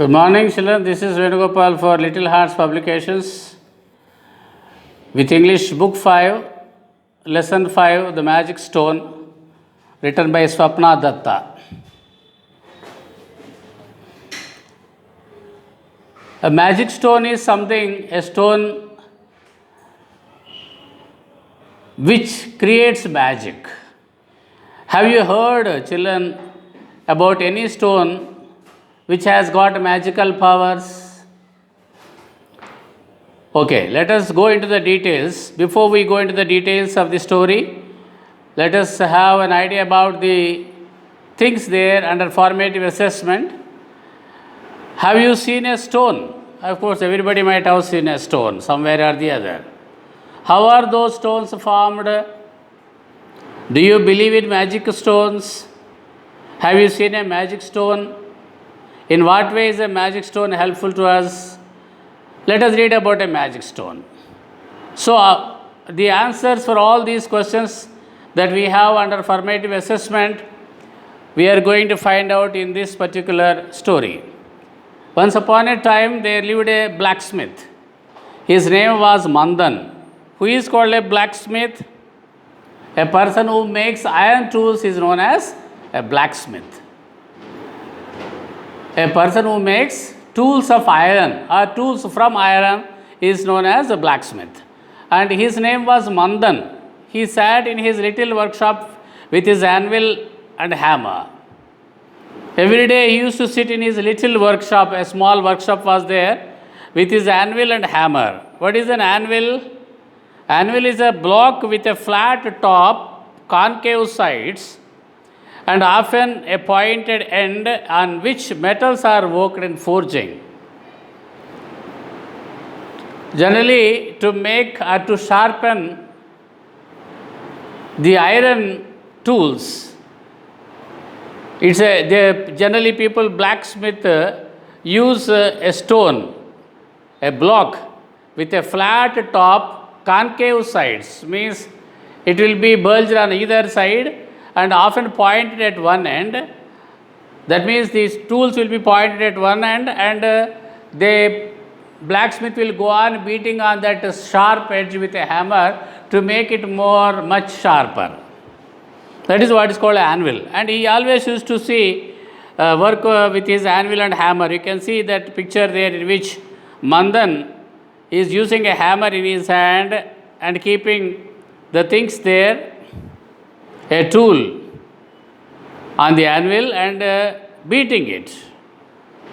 Good morning, children. This is Venugopal for Little Hearts Publications with English Book 5, Lesson 5, The Magic Stone, written by Swapna Datta. A magic stone is a stone which creates magic. Have you heard, children, about any stone which has got magical powers? Okay, let us go into the details. Before we go into the details of the story, let us have an idea about the things there under formative assessment. Have you seen a stone? Of course, everybody might have seen a stone somewhere or the other. How are those stones formed? Do you believe in magic stones? Have you seen a magic stone? In what way is a magic stone helpful to us? Let us read about a magic stone. So, the answers for all these questions that we have under formative assessment, we are going to find out in this particular story. Once upon a time, there lived a blacksmith. His name was Mandan. Who is called a blacksmith? A person who makes iron tools is known as a blacksmith. A person who makes tools of iron or tools from iron is known as a blacksmith. And his name was Mandan. He sat in his little workshop with his anvil and hammer. Every day he used to sit in his little workshop, a small workshop was there, with his anvil and hammer. What is an anvil? Anvil is a block with a flat top, concave sides, and often a pointed end on which metals are worked in forging. Generally, to make or to sharpen the iron tools, generally people blacksmith use a stone, a block with a flat top, concave sides, means it will be bulged on either side and often pointed at one end. That means these tools will be pointed at one end, and the blacksmith will go on beating on that sharp edge with a hammer to make it much sharper. That is what is called anvil. And he always used to see work with his anvil and hammer. You can see that picture there in which Mandan is using a hammer in his hand and keeping the things there, a tool on the anvil, and beating it,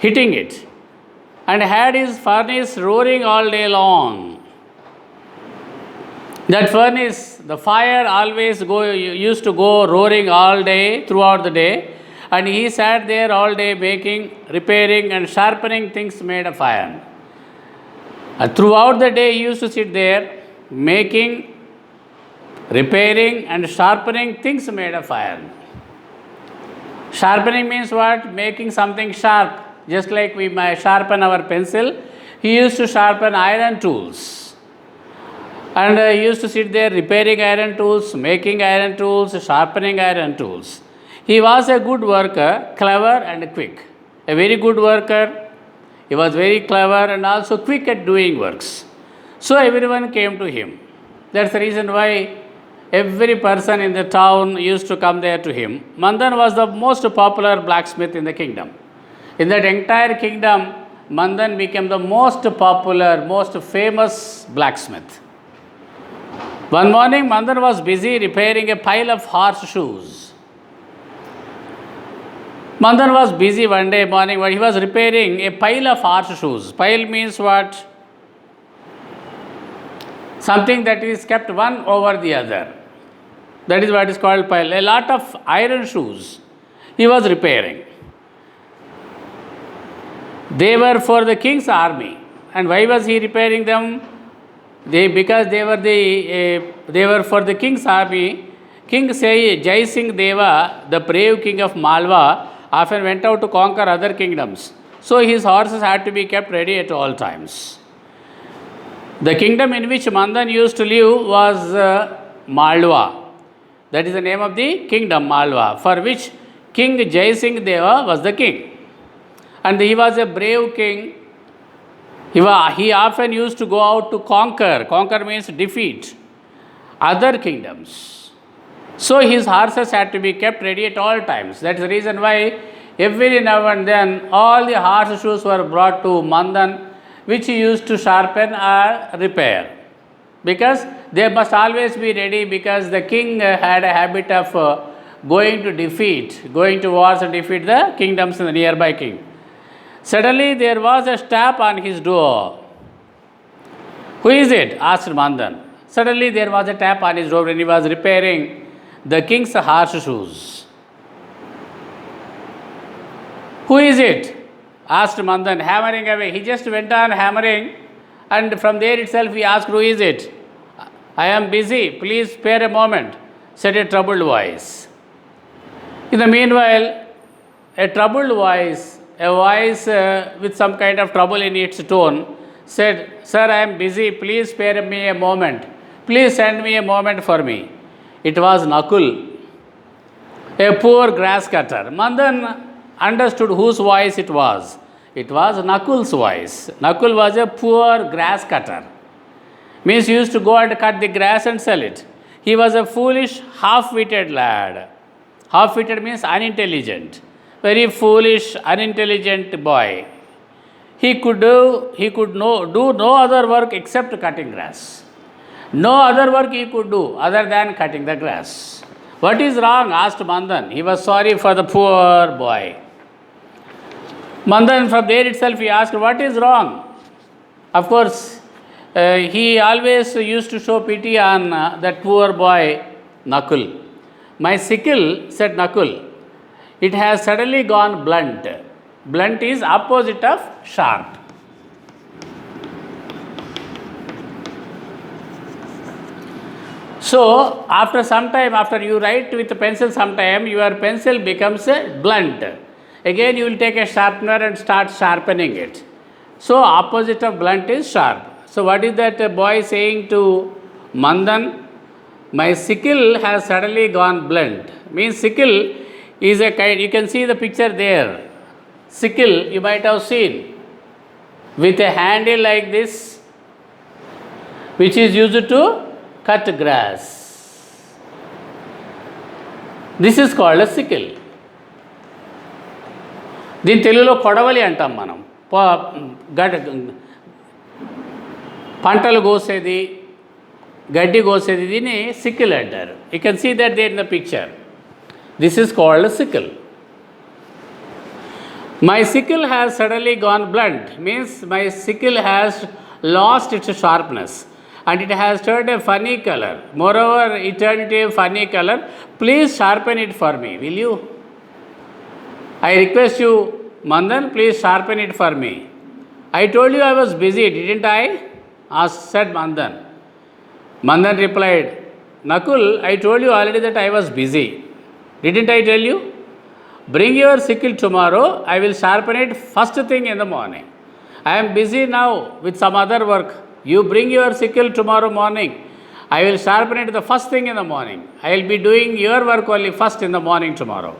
hitting it, and had his furnace roaring all day long. That furnace, the fire always used to go roaring all day, throughout the day, and he sat there all day making, repairing and sharpening things made of iron. Throughout the day he used to sit there making, repairing and sharpening things made of iron. Sharpening means what? Making something sharp. Just like we might sharpen our pencil, he used to sharpen iron tools. And he used to sit there repairing iron tools, making iron tools, sharpening iron tools. He was a good worker, clever and quick. A very good worker. He was very clever and also quick at doing works. So everyone came to him. That's the reason why every person in the town used to come there to him. Mandan was the most popular blacksmith in the kingdom. In that entire kingdom, Mandan became the most popular, most famous blacksmith. One morning, Mandan was busy repairing a pile of horseshoes. Mandan was busy one day morning when he was repairing a pile of horseshoes. Pile means what? Something that is kept one over the other. That is what is called pile. A lot of iron shoes he was repairing. They were for the king's army. And why was he repairing them? Because they were for the king's army. King Jai Singh Deva, the brave king of Malwa, often went out to conquer other kingdoms. So his horses had to be kept ready at all times. The kingdom in which Mandan used to live was Malwa. That is the name of the kingdom, Malwa, for which King Jai Singh Deva was the king. and he was a brave king. He often used to go out to conquer. Conquer means defeat other kingdoms. So his horses had to be kept ready at all times. That's the reason why every now and then all the horseshoes were brought to Mandan, which he used to sharpen or repair. Because they must always be ready, because the king had a habit of going to wars and defeat the kingdoms in the nearby king. Suddenly there was a tap on his door. Who is it? Asked Mandan. Suddenly there was a tap on his door when he was repairing the king's horseshoes. Who is it? Asked Mandan, hammering away. He just went on hammering, and from there itself he asked, who is it? I am busy, please spare a moment, said a troubled voice. In the meanwhile, a troubled voice, a voice with some kind of trouble in its tone, said, sir, I am busy, please spare me a moment. Please send me a moment for me. It was Nakul, a poor grass cutter. Mandan understood whose voice it was. It was Nakul's voice. Nakul was a poor grass cutter. Means he used to go and cut the grass and sell it. He was a foolish, half-witted lad. Half-witted means unintelligent. Very foolish, unintelligent boy. He could do no other work except cutting grass. No other work he could do other than cutting the grass. What is wrong? Asked Mandan. He was sorry for the poor boy. Mandan, from there itself, he asked, what is wrong? Of course, he always used to show pity on that poor boy, Nakul. My sickle, said Nakul, it has suddenly gone blunt. Blunt is opposite of sharp. So, after some time, after you write with a pencil sometime, your pencil becomes blunt. Again, you will take a sharpener and start sharpening it. So, opposite of blunt is sharp. So, what is that boy saying to Mandan? My sickle has suddenly gone blunt. Means sickle is a kind, you can see the picture there. Sickle, you might have seen, with a handle like this, which is used to cut grass. This is called a sickle. దీని తెలుగులో కొడవలి అంటాం మనం. పంటలు కోసేది, గడ్డి కోసేది, దీన్ని sickle అంటారు. You can see that there in the picture. This is called sickle. My sickle has suddenly gone blunt means my sickle has lost its sharpness and it has turned a funny color. Moreover, it turned into a funny color. Please sharpen it for me, will you? I request you, Mandan, please sharpen it for me. I told you I was busy, didn't I? Said Mandan. Mandan replied, Nakul, I told you already that I was busy. Didn't I tell you? Bring your sickle tomorrow, I will sharpen it first thing in the morning. I am busy now with some other work. You bring your sickle tomorrow morning. I will sharpen it the first thing in the morning. I will be doing your work only first in the morning tomorrow.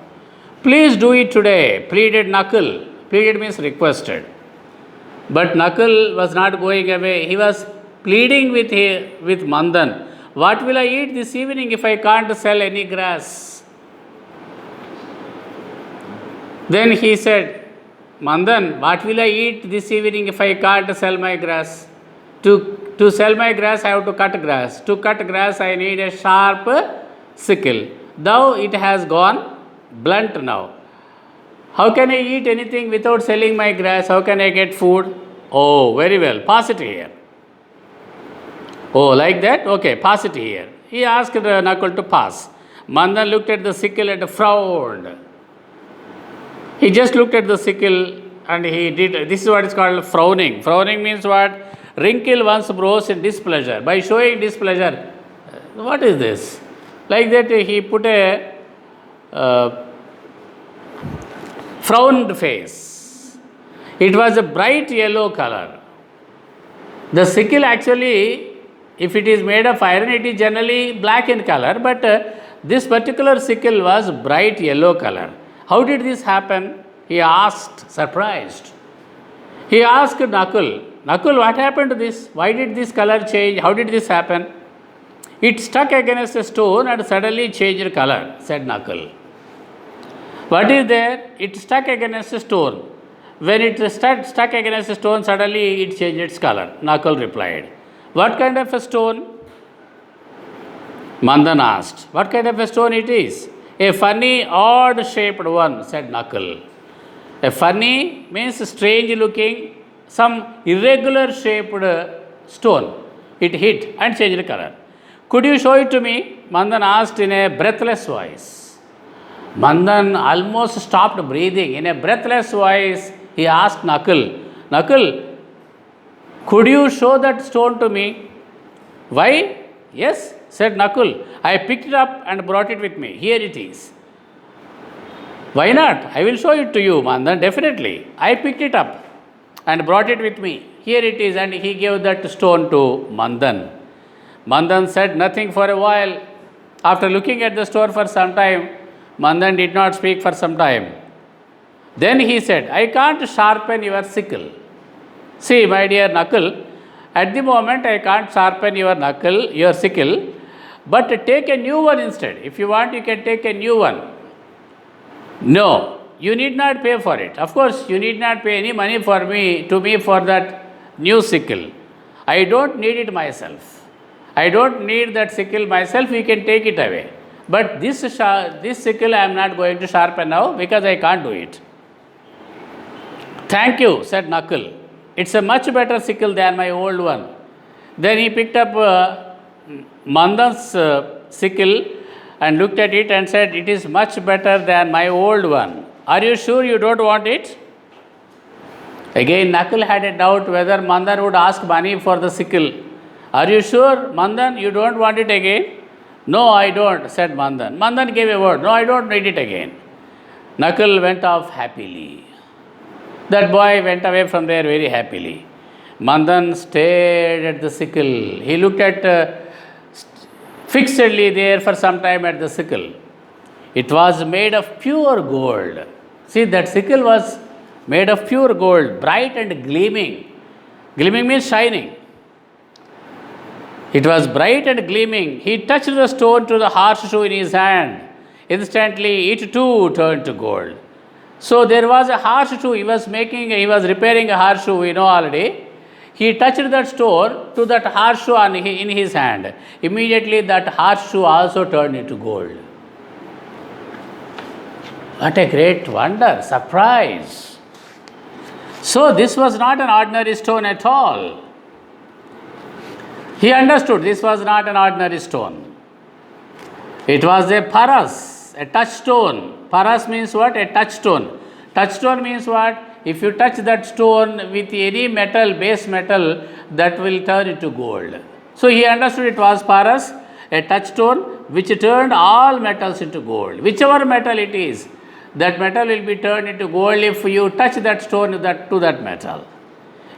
Please do it today, pleaded Nakul. Pleaded means requested. But Nakul was not going away. He was pleading with Mandan. What will I eat this evening if I can't sell any grass? Then he said, Mandan, what will I eat this evening if I can't sell my grass? To sell my grass, I have to cut grass. To cut grass, I need a sharp sickle. Though it has gone blunt now. How can I eat anything without selling my grass? How can I get food? Oh, very well. Pass it here. Oh, like that? Okay, pass it here. He asked Nakul to pass. Mandan looked at the sickle and frowned. He just looked at the sickle and he did. This is what is called frowning. Frowning means what? Wrinkle one's brows in displeasure. By showing displeasure, what is this? Like that, he put a frowned face. It was a bright yellow color. The sickle actually, if it is made of iron, it is generally black in color, but this particular sickle was bright yellow color. How did this happen? He asked, surprised. He asked Nakul, Nakul, what happened to this? Why did this color change? How did this happen? It stuck against a stone and suddenly changed color, said Nakul. What is there? It stuck against a stone. When it stuck against a stone, suddenly it changed its color, Nakul replied. What kind of a stone? Mandan asked. What kind of a stone it is? A funny, odd-shaped one, said Nakul. A funny means strange looking, some irregular shaped stone. It hit and changed color. Could you show it to me? Mandan asked in a breathless voice. Mandan almost stopped breathing. In a breathless voice, he asked Nakul, Nakul, could you show that stone to me? Why? Yes, said Nakul. I picked it up and brought it with me. Here it is. Why not? I will show it to you, Mandan, definitely. I picked it up and brought it with me. Here it is, and he gave that stone to Mandan. Mandan said nothing for a while. After looking at the stone for some time, Mandan did not speak for some time. Then he said, I can't sharpen your sickle. See, my dear Nakul, at the moment I can't sharpen your sickle, but take a new one instead. If you want, you can take a new one. No, you need not pay for it. Of course, you need not pay any money to me for that new sickle. I don't need it myself. I don't need that sickle myself. You can take it away. But this sickle I am not going to sharpen now because I can't do it. Thank you, said Nakul. It's a much better sickle than my old one. Then he picked up Mandan's sickle and looked at it and said, it is much better than my old one. Are you sure you don't want it? Again, Nakul had a doubt whether Mandan would ask money for the sickle. Are you sure, Mandan, you don't want it again? No, I don't, said Mandan. Mandan gave a word. No, I don't need it again. Nakul went off happily. That boy went away from there very happily. Mandan stared at the sickle. He looked at fixedly there for some time at the sickle. It was made of pure gold. See, that sickle was made of pure gold, bright and gleaming. Gleaming means shining. It was bright and gleaming. He touched the stone to the horseshoe in his hand. Instantly, it too turned to gold. So there was a horseshoe. He was repairing a horseshoe, we know already. He touched that stone to that horseshoe in his hand. Immediately that horseshoe also turned into gold. What a great wonder, surprise. So this was not an ordinary stone at all. He understood this was not an ordinary stone. It was a paras, a touchstone. Paras means what? A touchstone. Touchstone means what? If you touch that stone with any metal, base metal, that will turn into gold. So he understood it was paras, a touchstone which turned all metals into gold. Whichever metal it is, that metal will be turned into gold if you touch that stone to that metal.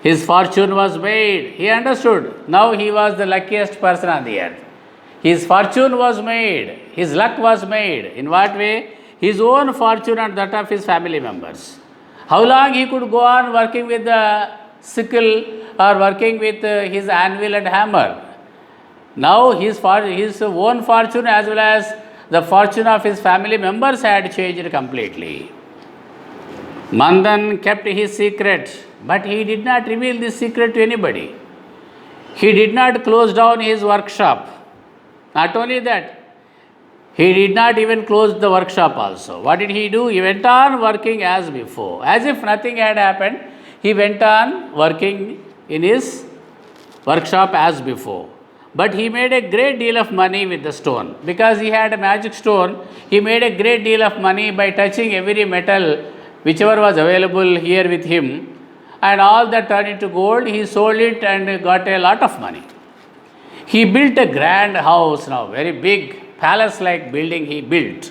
His fortune was made. He understood. Now he was the luckiest person on the earth. His fortune was made. His luck was made. In what way? His own fortune and that of his family members. How long he could go on working with the sickle or working with his anvil and hammer? Now his own fortune as well as the fortune of his family members had changed completely. Mandan kept his secret, but he did not reveal this secret to anybody. He did not close down his workshop. Not only that, he did not even close the workshop also. What did he do? He went on working as before. As if nothing had happened, he went on working in his workshop as before. But he made a great deal of money with the stone. Because he had a magic stone, he made a great deal of money by touching every metal whichever was available here with him. And all that turned into gold. He sold it and got a lot of money. He built a grand house now, very big, palace-like building he built.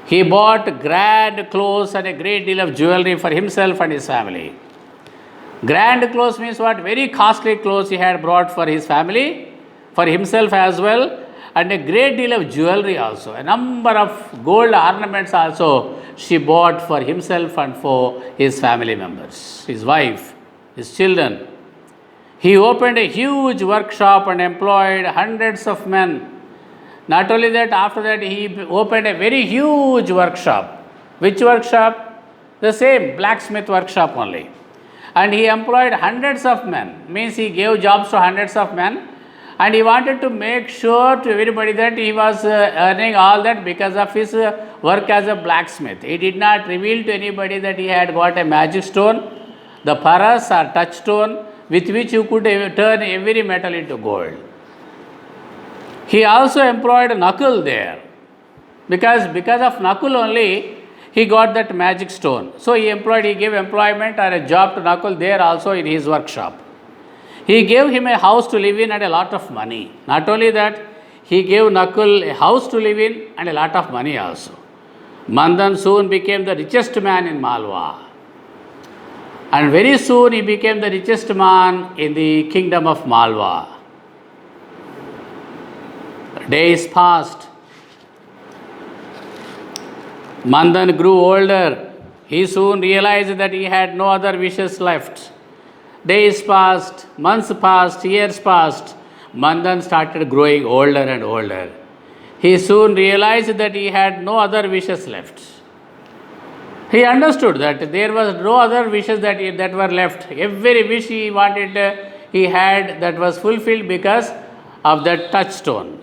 He bought grand clothes and a great deal of jewelry for himself and his family. Grand clothes means what? Very costly clothes he had brought for his family, for himself as well, and a great deal of jewelry also. A number of gold ornaments also she bought for himself and for his family members, his wife, his children. He opened a huge workshop and employed hundreds of men. Not only that, after that he opened a very huge workshop. Which workshop? The same blacksmith workshop only. And he employed hundreds of men, means he gave jobs to hundreds of men, and he wanted to make sure to everybody that he was earning all that because of his work as a blacksmith. He did not reveal to anybody that he had got a magic stone, the paras or touchstone, with which you could turn every metal into gold. He also employed Nakul there, because of Nakul only he got that magic stone. So he gave employment or a job to Nakul there also in his workshop. He gave him a house to live in and a lot of money. Not only that, he gave Nakul a house to live in and a lot of money also. Mandan soon became the richest man in Malwa. And very soon he became the richest man in the kingdom of Malwa. Days passed. Mandan grew older. He soon realized that he had no other wishes left. Days passed, months passed, years passed. Mandan started growing older and older. He soon realized that he had no other wishes left. He understood that there was no other wishes that were left. Every wish he wanted, he had, that was fulfilled because of that touchstone.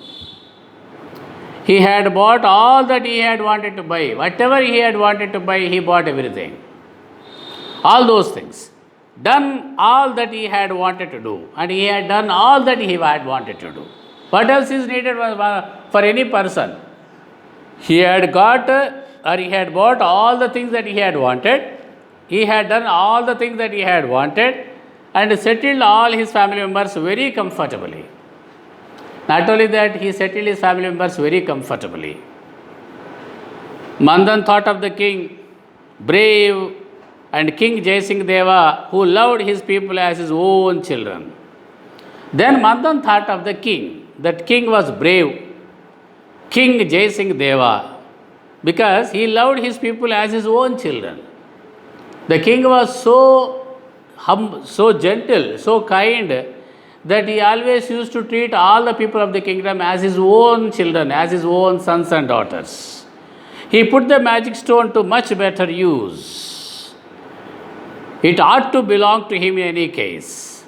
He had bought all that he had wanted to buy. Whatever he had wanted to buy, he bought everything. All those things. Done all that he had wanted to do. And he had done all that he had wanted to do. What else is needed for any person? He had got or he had bought all the things that he had wanted. He had done all the things that he had wanted and settled all his family members very comfortably. Not only that, he settled his family members very comfortably. Mandan thought of the king, brave, and King Jaisingh Deva, who loved his people as his own children. Then Mandan thought of the king. That king was brave, King Jaisingh Deva, because he loved his people as his own children. The king was so humble, so gentle, so kind, that he always used to treat all the people of the kingdom as his own children, as his own sons and daughters. He put the magic stone to much better use. It ought to belong to him in any case.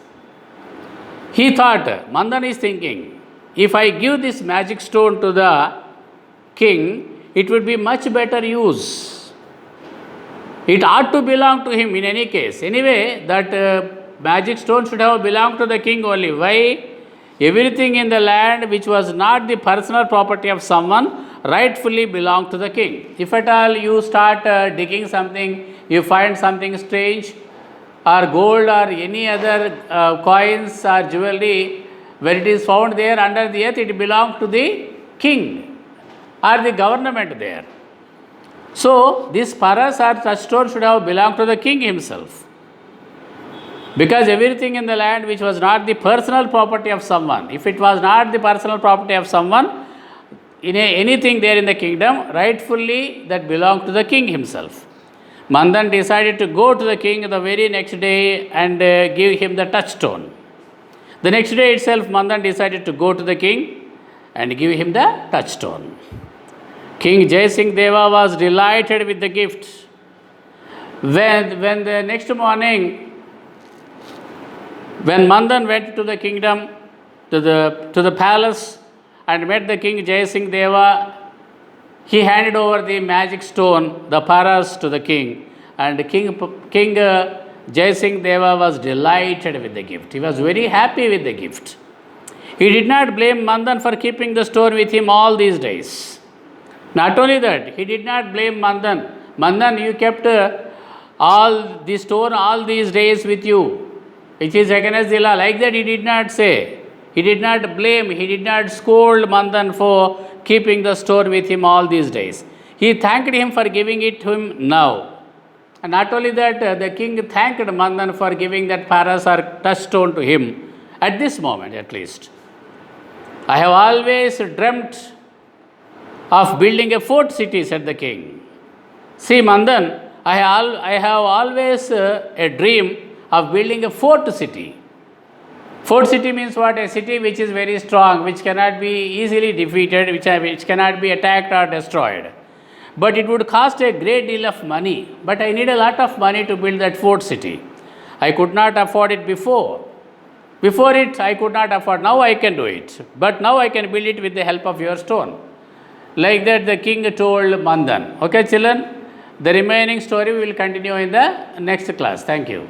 He thought, Mandan is thinking, if I give this magic stone to the king, it would be much better use. It ought to belong to him in any case. Anyway, that magic stone should have belonged to the king only. Why? Everything in the land which was not the personal property of someone rightfully belonged to the king. If at all you start digging something, you find something strange, or gold or any other coins or jewelry, when it is found there under the earth, it belongs to the king or the government there. So, this paras or touchstone should have belonged to the king himself. Because everything in the land which was not the personal property of someone, if it was not the personal property of someone, anything there in the kingdom, rightfully that belonged to the king himself. Mandan decided to go to the king the very next day and give him the touchstone. The next day itself, Mandan decided to go to the king and give him the touchstone. King Jaisingh Deva was delighted with the gift. When the next morning, when Mandan went to the kingdom, to the palace and met the king Jaisingh Deva, he handed over the magic stone, the paras, to the king. And King Jaisingh Deva was delighted with the gift. He was very happy with the gift. He did not blame Mandan for keeping the stone with him all these days. Not only that, he did not blame Mandan. Mandan, you kept all the stone all these days with you. It is against the law. Like that he did not say. He did not blame, he did not scold Mandan for keeping the stone with him all these days. He thanked him for giving it to him now. And not only that, the king thanked Mandan for giving that paras or touchstone to him at this moment at least. I have always dreamt of building a fort city, said the king. See, Mandan, I have always a dream of building a fort city. Fort city means what? A city which is very strong, which cannot be easily defeated, which cannot be attacked or destroyed. But it would cost a great deal of money. But I need a lot of money to build that fort city. I could not afford it before. Before it, I could not afford. Now I can do it. But now I can build it with the help of your stone. Like that, the king told Mandan. Okay, children? The remaining story we will continue in the next class. Thank you.